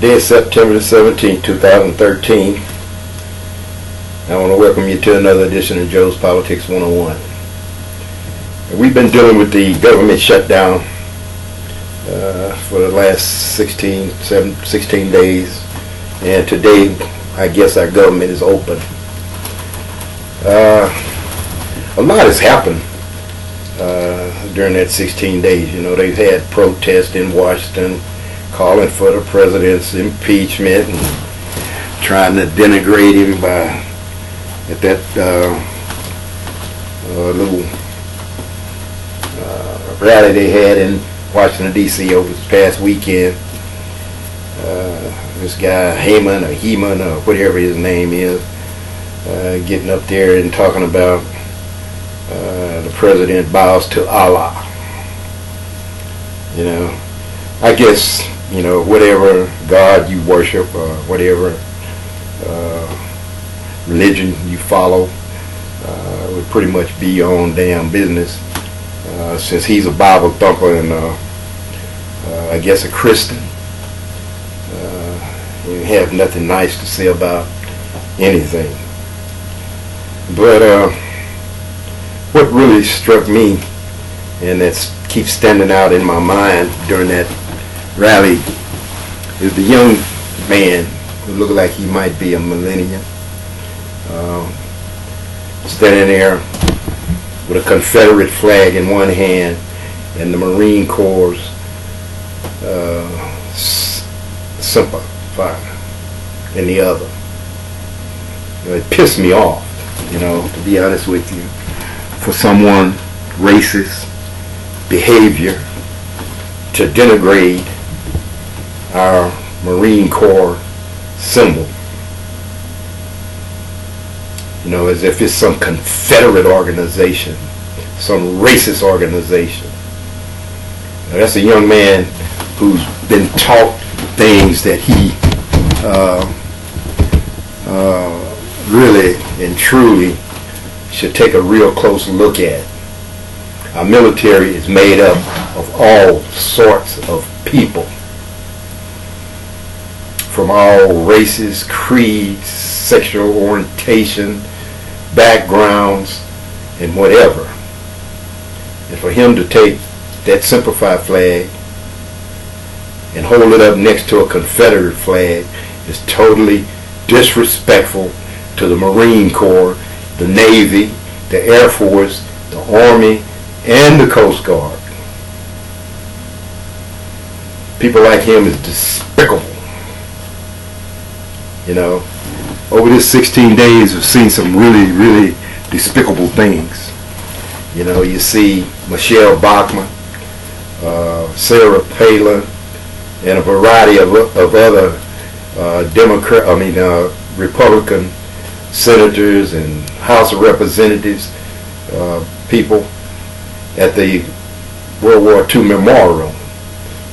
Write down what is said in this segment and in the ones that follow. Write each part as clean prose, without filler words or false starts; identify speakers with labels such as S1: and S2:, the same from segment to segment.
S1: Today is September the 17th, 2013. I want to welcome you to another edition of Joe's Politics 101. We've been dealing with the government shutdown for the last 16 days, and today I guess our government is open. A lot has happened during that 16 days. You know, they've had protests in Washington calling for the president's impeachment and trying to denigrate him by at that little rally they had in Washington, D.C. over this past weekend. This guy Heman or whatever his name is, getting up there and talking about the president bows to Allah. You know, I guess, you know, whatever God you worship or whatever religion you follow would pretty much be your own damn business. Since he's a Bible thumper and I guess a Christian, you have nothing nice to say about anything. But what really struck me, and that keeps standing out in my mind during that rally, is the young man who looked like he might be a millennial, standing there with a Confederate flag in one hand and the Marine Corps symbol in the other. You know, it pissed me off, you know, to be honest with you, for someone racist behavior to denigrate our Marine Corps symbol, you know, as if it's some Confederate organization, some racist organization. Now, that's a young man who's been taught things that he really and truly should take a real close look at. Our military is made up of all sorts of people, from all races, creeds, sexual orientation, backgrounds, and whatever. And for him to take that simplified flag and hold it up next to a Confederate flag is totally disrespectful to the Marine Corps, the Navy, the Air Force, the Army, and the Coast Guard. People like him is despicable. You know, over this 16 days, we've seen some really, really despicable things. You know, you see Michelle Bachman, Sarah Palin, and a variety of other Republican senators and House of Representatives, people at the World War II memorial,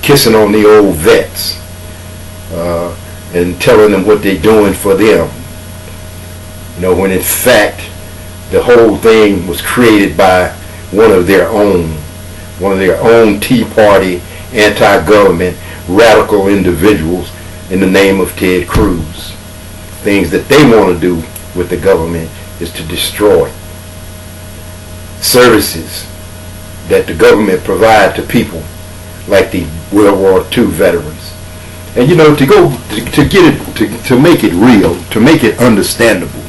S1: kissing on the old vets and telling them what they're doing for them. You know, when in fact the whole thing was created by one of their own Tea Party, anti-government, radical individuals in the name of Ted Cruz. Things that they want to do with the government is to destroy services that the government provide to people like the World War II veterans. And you know, to make it real, to make it understandable,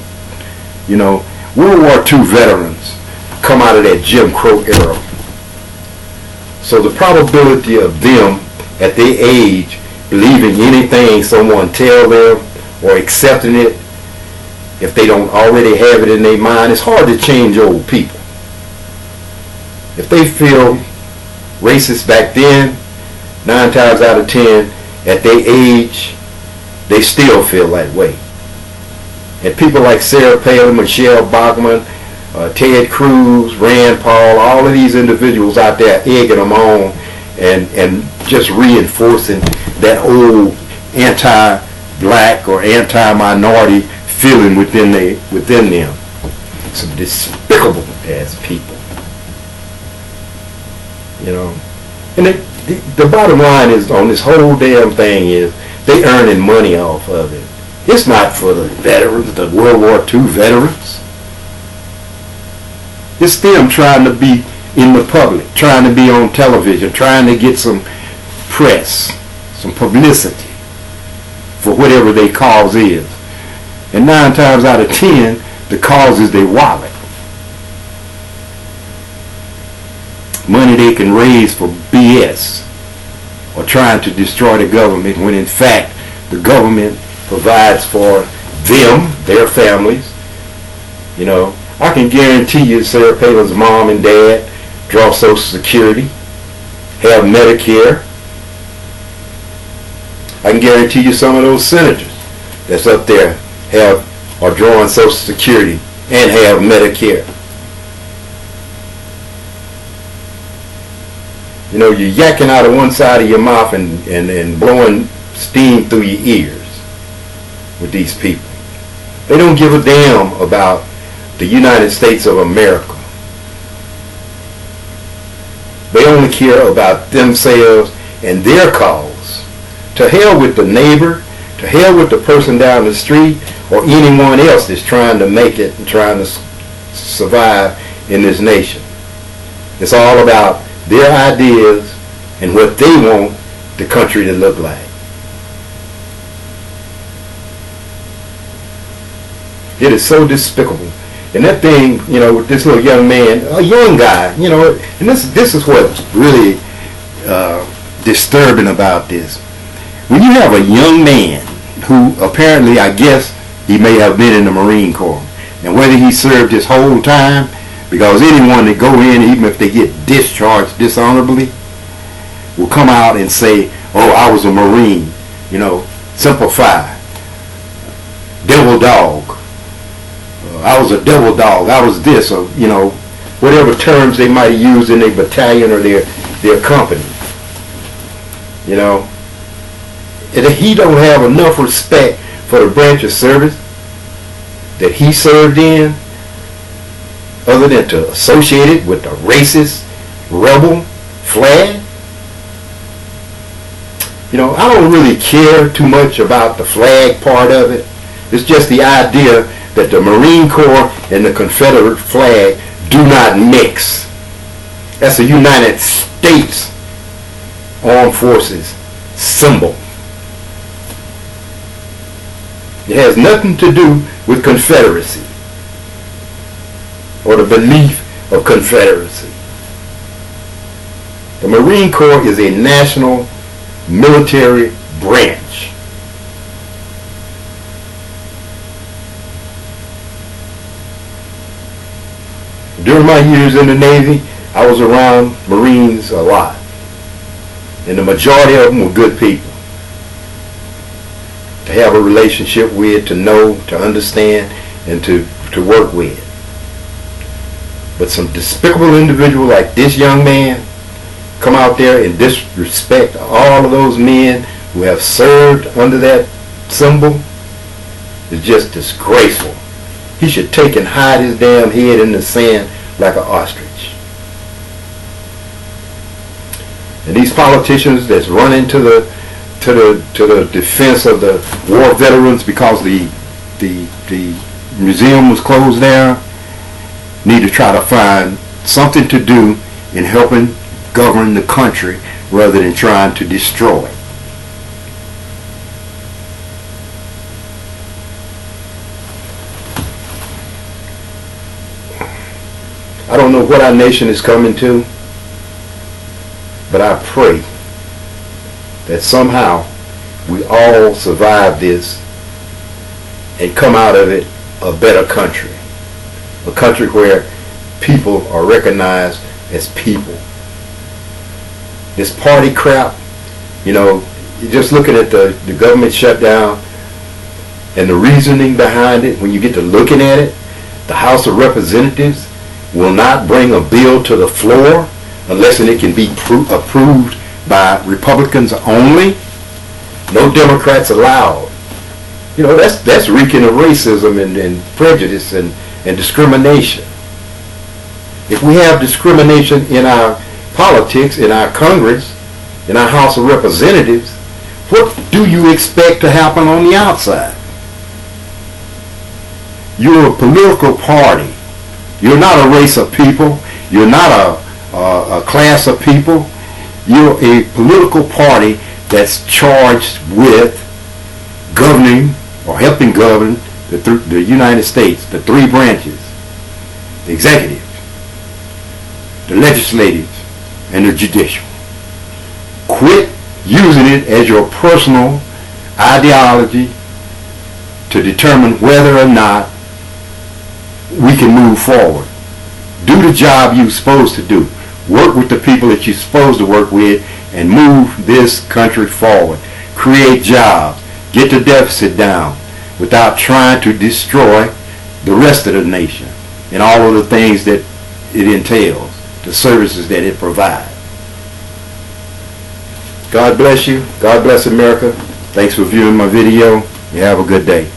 S1: you know, World War II veterans come out of that Jim Crow era. So the probability of them at their age believing anything someone tell them or accepting it, if they don't already have it in their mind, it's hard to change old people. If they feel racist back then, 9 times out of 10, at their age, they still feel that way. And people like Sarah Palin, Michelle Bachman, Ted Cruz, Rand Paul, all of these individuals out there egging them on and just reinforcing that old anti-black or anti-minority feeling within them. Some despicable ass people. You know, and the bottom line is on this whole damn thing is They earning money off of it. It's not for the veterans, the World War II veterans. It's them trying to be in the public, trying to be on television, trying to get some press, some publicity for whatever their cause is. And 9 times out of 10, the cause is their wallet. Money they can raise for BS or trying to destroy the government, when in fact the government provides for them, their families. You know, I can guarantee you Sarah Palin's mom and dad draw Social Security, have Medicare. I can guarantee you some of those senators that's up there are drawing Social Security and have Medicare. You know, you're yakking out of one side of your mouth and blowing steam through your ears with these people. They don't give a damn about the United States of America. They only care about themselves and their cause. To hell with the neighbor, to hell with the person down the street, or anyone else that's trying to make it and trying to survive in this nation. It's all about their ideas and what they want the country to look like. It is so despicable. And that thing, you know, with this little young man, a young guy, you know, and this is what's really disturbing about this. When you have a young man who apparently, I guess, he may have been in the Marine Corp, and whether he served his whole time, because anyone that go in, even if they get discharged dishonorably, will come out and say, oh, I was a Marine, you know, simplify, devil dog, I was a devil dog, I was this, or, you know, whatever terms they might use in their battalion or their company, you know. And he don't have enough respect for the branch of service that he served in, other than to associate it with the racist rebel flag. You know, I don't really care too much about the flag part of it. It's just the idea that the Marine Corps and the Confederate flag do not mix. That's a United States Armed Forces symbol. It has nothing to do with Confederacy or the belief of Confederacy. The Marine Corps is a national military branch. During my years in the Navy, I was around Marines a lot. And the majority of them were good people to have a relationship with, to know, to understand, and to work with. But some despicable individual like this young man come out there and disrespect all of those men who have served under that symbol is just disgraceful. He should take and hide his damn head in the sand like an ostrich. And these politicians that's running to the defense of the war veterans because the museum was closed down need to try to find something to do in helping govern the country rather than trying to destroy it. I don't know what our nation is coming to, but I pray that somehow we all survive this and come out of it a better country. A country where people are recognized as people. This party crap, you know, just looking at the government shutdown and the reasoning behind it, when you get to looking at it, the House of Representatives will not bring a bill to the floor unless it can be approved by Republicans only. No Democrats allowed. You know, that's reeking of racism and prejudice and discrimination. If we have discrimination in our politics, in our Congress, in our House of Representatives, what do you expect to happen on the outside? You're a political party. You're not a race of people. You're not a class of people. You're a political party that's charged with governing or helping govern the United States, the three branches: the executive, the legislative, and the judicial. Quit using it as your personal ideology to determine whether or not we can move forward. Do the job you're supposed to do. Work with the people that you're supposed to work with and move this country forward. Create jobs. Get the deficit down without trying to destroy the rest of the nation and all of the things that it entails, the services that it provides. God bless you. God bless America. Thanks for viewing my video. You have a good day.